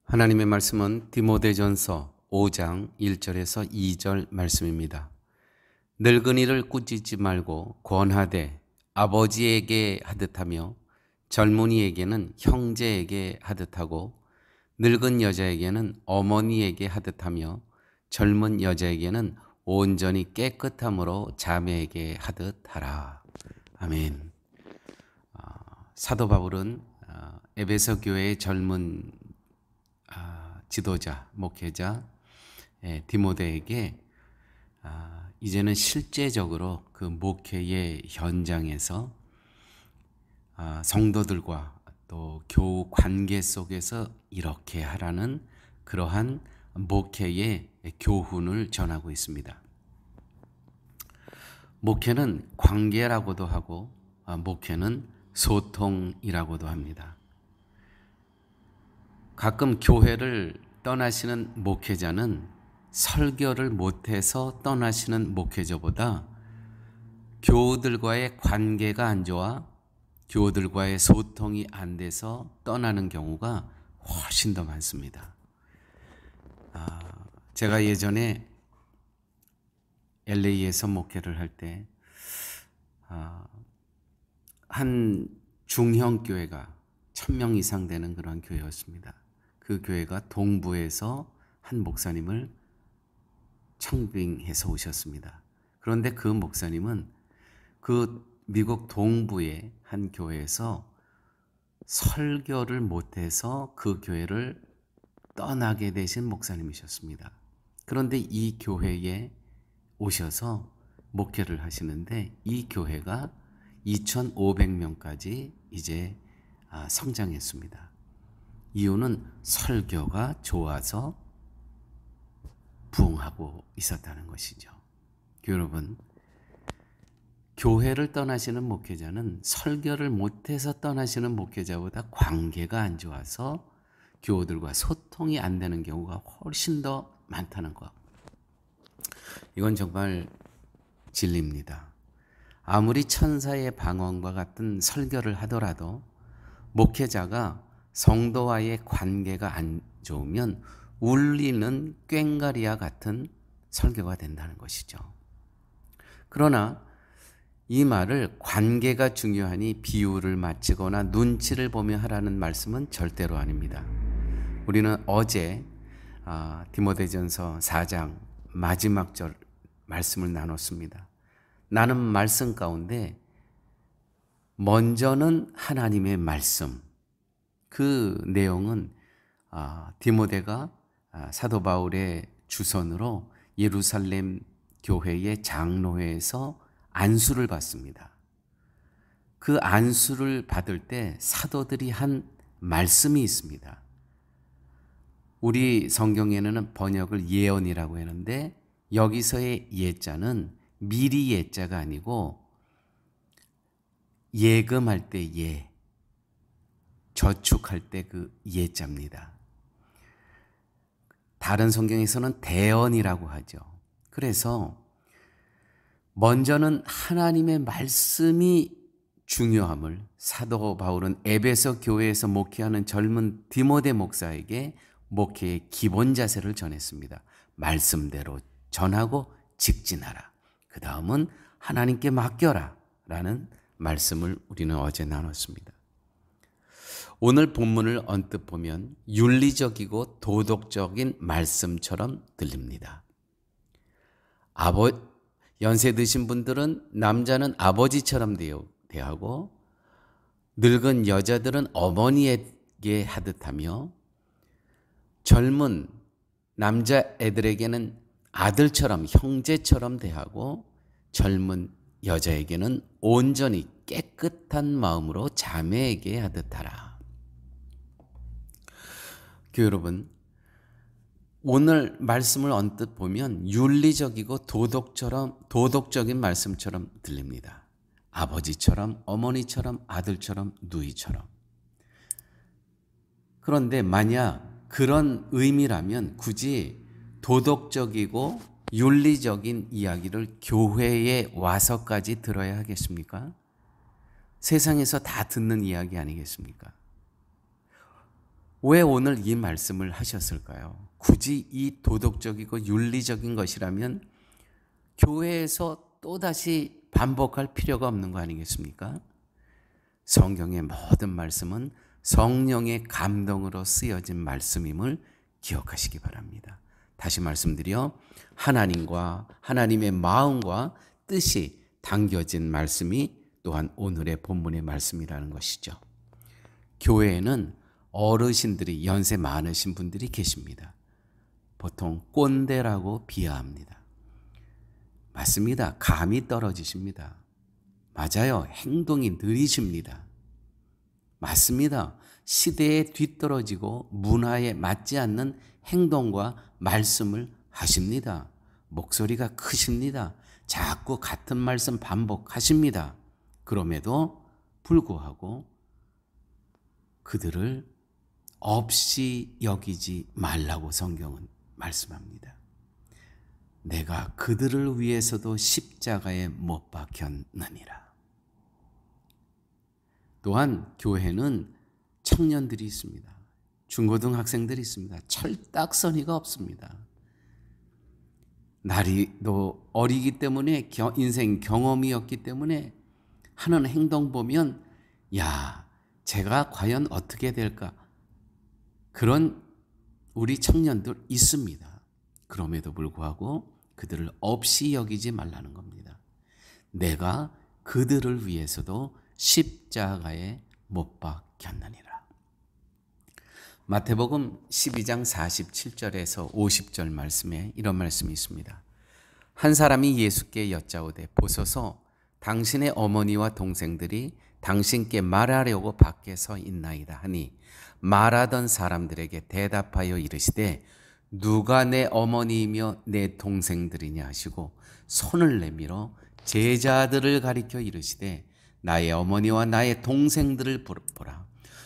하나님의 말씀은 디모데전서 5장 1절에서 2절 말씀입니다. 늙은이를 꾸짖지 말고 권하되 아버지에게 하듯하며 젊은이에게는 형제에게 하듯하고 늙은 여자에게는 어머니에게 하듯하며 젊은 여자에게는 온전히 깨끗함으로 자매에게 하듯하라. 아멘. 사도 바울은 에베소 교회의 젊은 지도자, 목회자 디모데에게 이제는 실제적으로 그 목회의 현장에서 성도들과 또 교우 관계 속에서 이렇게 하라는 그러한 목회의 교훈을 전하고 있습니다. 목회는 관계라고도 하고 목회는 소통이라고도 합니다. 가끔 교회를 떠나시는 목회자는 설교를 못해서 떠나시는 목회자보다 교우들과의 관계가 안 좋아 교우들과의 소통이 안 돼서 떠나는 경우가 훨씬 더 많습니다. 제가 예전에 LA에서 목회를 할 때 한 중형 교회가 1000명 이상 되는 그런 교회였습니다. 그 교회가 동부에서 한 목사님을 청빙해서 오셨습니다. 그런데 그 목사님은 그 미국 동부의 한 교회에서 설교를 못해서 그 교회를 떠나게 되신 목사님이셨습니다. 그런데 이 교회에 오셔서 목회를 하시는데 이 교회가 2,500명까지 이제 성장했습니다. 이유는 설교가 좋아서 부흥하고 있었다는 것이죠. 여러분, 교회를 떠나시는 목회자는 설교를 못해서 떠나시는 목회자보다 관계가 안 좋아서 교우들과 소통이 안 되는 경우가 훨씬 더 많다는 것. 이건 정말 진리입니다. 아무리 천사의 방언과 같은 설교를 하더라도 목회자가 성도와의 관계가 안 좋으면 울리는 꽹과리와 같은 설교가 된다는 것이죠. 그러나 이 말을 관계가 중요하니 비유를 맞추거나 눈치를 보며 하라는 말씀은 절대로 아닙니다. 우리는 어제 디모데전서 4장 마지막 절 말씀을 나눴습니다. 나는 말씀 가운데 먼저는 하나님의 말씀, 그 내용은 디모데가 사도 바울의 주선으로 예루살렘 교회의 장로회에서 안수를 받습니다. 그 안수를 받을 때 사도들이 한 말씀이 있습니다. 우리 성경에는 번역을 예언이라고 하는데 여기서의 예자는 미리 예자가 아니고 예금할 때 예, 저축할 때 그 예자입니다. 다른 성경에서는 대언이라고 하죠. 그래서 먼저는 하나님의 말씀이 중요함을 사도 바울은 에베소 교회에서 목회하는 젊은 디모데 목사에게 목회의 기본 자세를 전했습니다. 말씀대로 전하고 직진하라. 그 다음은 하나님께 맡겨라 라는 말씀을 우리는 어제 나눴습니다. 오늘 본문을 언뜻 보면 윤리적이고 도덕적인 말씀처럼 들립니다. 연세 드신 분들은 남자는 아버지처럼 대하고 늙은 여자들은 어머니에게 하듯하며 젊은 남자애들에게는 아들처럼 형제처럼 대하고 젊은 여자에게는 온전히 깨끗한 마음으로 자매에게 하듯하라. 교회 여러분, 오늘 말씀을 언뜻 보면 윤리적이고 도덕적인 말씀처럼 들립니다. 아버지처럼, 어머니처럼, 아들처럼, 누이처럼. 그런데 만약 그런 의미라면 굳이 도덕적이고 윤리적인 이야기를 교회에 와서까지 들어야 하겠습니까? 세상에서 다 듣는 이야기 아니겠습니까? 왜 오늘 이 말씀을 하셨을까요? 굳이 이 도덕적이고 윤리적인 것이라면 교회에서 또다시 반복할 필요가 없는 거 아니겠습니까? 성경의 모든 말씀은 성령의 감동으로 쓰여진 말씀임을 기억하시기 바랍니다. 다시 말씀드려 하나님과 하나님의 마음과 뜻이 담겨진 말씀이 또한 오늘의 본문의 말씀이라는 것이죠. 교회에는 어르신들이 연세 많으신 분들이 계십니다. 보통 꼰대라고 비하합니다. 맞습니다. 감이 떨어지십니다. 맞아요. 행동이 느리십니다. 맞습니다. 시대에 뒤떨어지고 문화에 맞지 않는 행동과 말씀을 하십니다. 목소리가 크십니다. 자꾸 같은 말씀 반복하십니다. 그럼에도 불구하고 그들을 없이 여기지 말라고 성경은 말씀합니다. 내가 그들을 위해서도 십자가에 못 박혔느니라. 또한 교회는 청년들이 있습니다. 중고등학생들이 있습니다. 철딱서니가 없습니다. 나이도 어리기 때문에 인생 경험이 없기 때문에 하는 행동 보면 야, 제가 과연 어떻게 될까? 그런 우리 청년들 있습니다. 그럼에도 불구하고 그들을 없이 여기지 말라는 겁니다. 내가 그들을 위해서도 십자가에 못 박혔느니라. 마태복음 12장 47절에서 50절 말씀에 이런 말씀이 있습니다. 한 사람이 예수께 여짜오되 보소서 당신의 어머니와 동생들이 당신께 말하려고 밖에 서 있나이다 하니 말하던 사람들에게 대답하여 이르시되 누가 내 어머니이며 내 동생들이냐 하시고 손을 내밀어 제자들을 가리켜 이르시되 나의 어머니와 나의 동생들을 보라.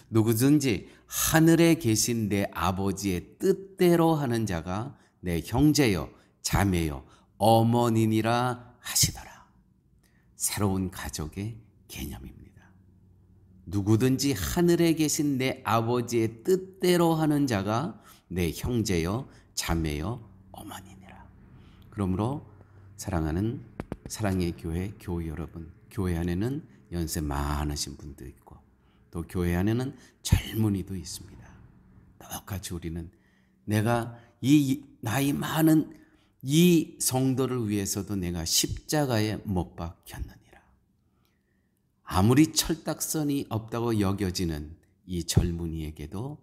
누구든지 하늘에 계신 내 아버지의 뜻대로 하는 자가 내 형제요 자매요 어머니니라 하시더라. 새로운 가족의 개념입니다. 누구든지 하늘에 계신 내 아버지의 뜻대로 하는 자가 내 형제요 자매요 어머니니라. 그러므로 사랑하는 사랑의 교회 여러분, 교회 안에는 연세 많으신 분도 있고 또 교회 안에는 젊은이도 있습니다. 똑같이 우리는 내가 이 나이 많은 이 성도를 위해서도 내가 십자가에 못 박혔느니라. 아무리 철딱선이 없다고 여겨지는 이 젊은이에게도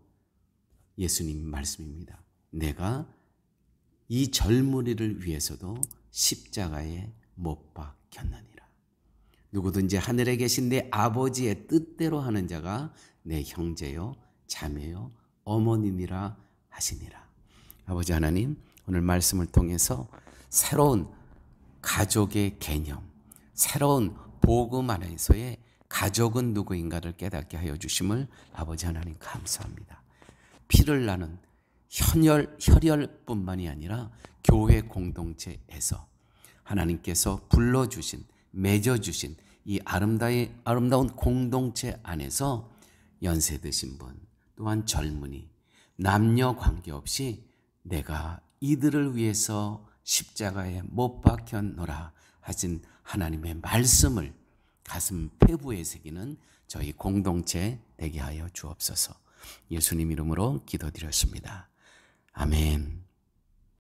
예수님 말씀입니다. 내가 이 젊은이를 위해서도 십자가에 못 박혔느니라. 누구든지 하늘에 계신 내 아버지의 뜻대로 하는 자가 내 형제요 자매요 어머니니라 하시니라. 아버지 하나님, 오늘 말씀을 통해서 새로운 가족의 개념, 새로운 복음 안에서의 가족은 누구인가를 깨닫게 하여 주심을 아버지 하나님 감사합니다. 피를 나는 혈혈뿐만이 아니라 교회 공동체에서 하나님께서 불러주신 맺어주신 이 아름다운 공동체 안에서 연세 드신 분 또한 젊은이 남녀 관계없이 내가 이들을 위해서 십자가에 못 박혔노라 하신 하나님의 말씀을 가슴 폐부에 새기는 저희 공동체 되게 하여 주옵소서. 예수님 이름으로 기도드렸습니다. 아멘.